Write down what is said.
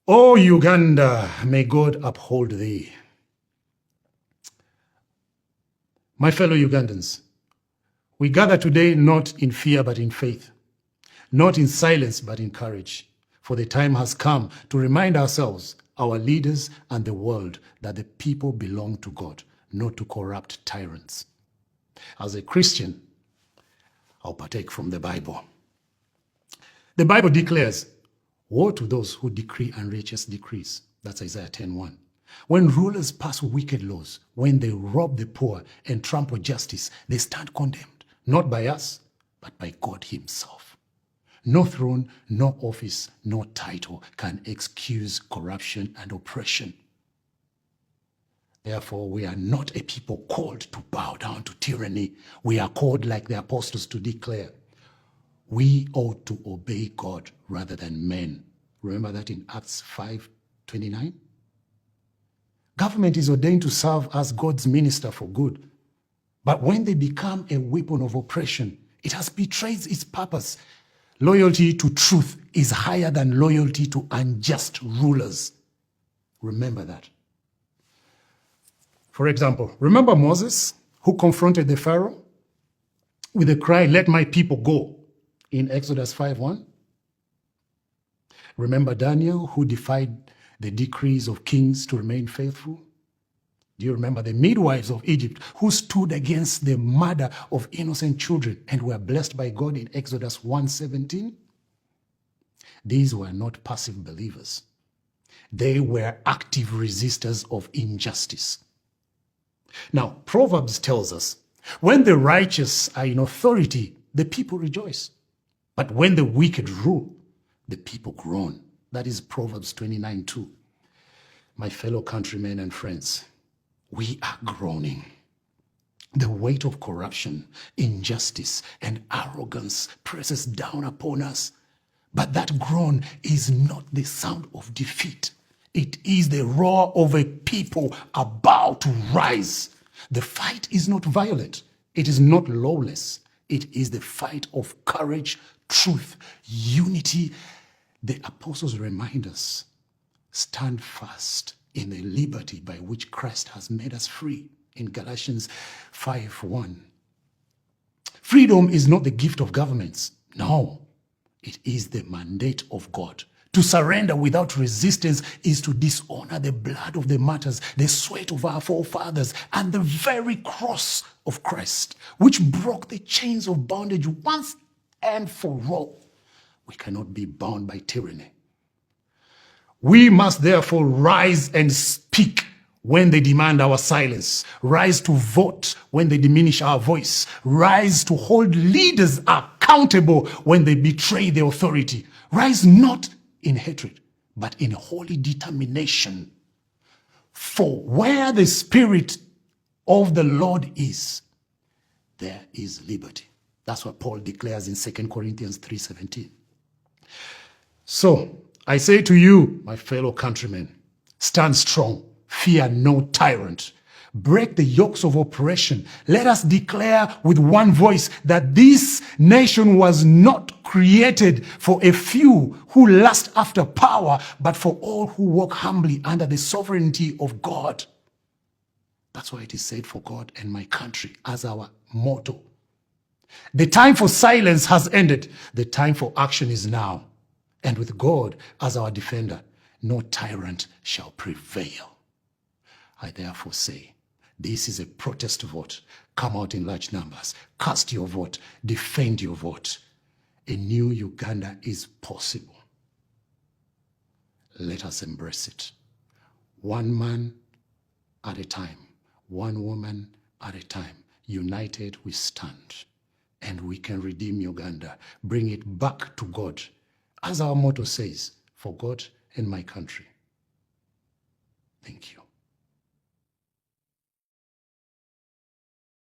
O Uganda, may God uphold thee. My fellow Ugandans, we gather today not in fear but in faith, not in silence but in courage, for the time has come to remind ourselves, our leaders and the world, that the people belong to God, not to corrupt tyrants. As a Christian, I'll partake from the Bible. The Bible declares, woe to those who decree unrighteous decrees. That's Isaiah 10:1. When rulers pass wicked laws, when they rob the poor and trample justice, they stand condemned, not by us, but by God himself. No throne, no office, no title can excuse corruption and oppression. Therefore, we are not a people called to bow down to tyranny. We are called, like the apostles, to declare, we ought to obey God rather than men. Remember that in Acts 5:29? Government is ordained to serve as God's minister for good. But when they become a weapon of oppression, it has betrayed its purpose. Loyalty to truth is higher than loyalty to unjust rulers. Remember that. For example, remember Moses, who confronted the Pharaoh with the cry, "Let my people go," in Exodus 5:1? Remember Daniel, who defied the decrees of kings to remain faithful? Do you remember the midwives of Egypt who stood against the murder of innocent children and were blessed by God in Exodus 1:17? These were not passive believers. They were active resistors of injustice. Now, Proverbs tells us, when the righteous are in authority, the people rejoice. But when the wicked rule, the people groan. That is Proverbs 29:2. My fellow countrymen and friends, we are groaning. The weight of corruption, injustice, and arrogance presses down upon us. But that groan is not the sound of defeat. It is the roar of a people about to rise. The fight is not violent. It is not lawless. It is the fight of courage, truth, unity. The apostles remind us, stand fast in the liberty by which Christ has made us free, in Galatians 5:1. Freedom is not the gift of governments. No, it is the mandate of God. To surrender without resistance is to dishonor the blood of the martyrs, the sweat of our forefathers, and the very cross of Christ, which broke the chains of bondage once and for all. We cannot be bound by tyranny. We must therefore rise and speak when they demand our silence, rise to vote when they diminish our voice, rise to hold leaders accountable when they betray their authority, rise not in hatred, but in holy determination. For where the Spirit of the Lord is, there is liberty. That's what Paul declares in 2 Corinthians 3:17. So I say to you, my fellow countrymen, stand strong, fear no tyrant. Break the yokes of oppression. Let us declare with one voice that this nation was not created for a few who lust after power, but for all who walk humbly under the sovereignty of God. That's why it is said, for God and my country, as our motto. The time for silence has ended. The time for action is now. And with God as our defender, no tyrant shall prevail. I therefore say, this is a protest vote. Come out in large numbers. Cast your vote. Defend your vote. A new Uganda is possible. Let us embrace it. One man at a time. One woman at a time. United we stand. And we can redeem Uganda. Bring it back to God. As our motto says, for God and my country. Thank you.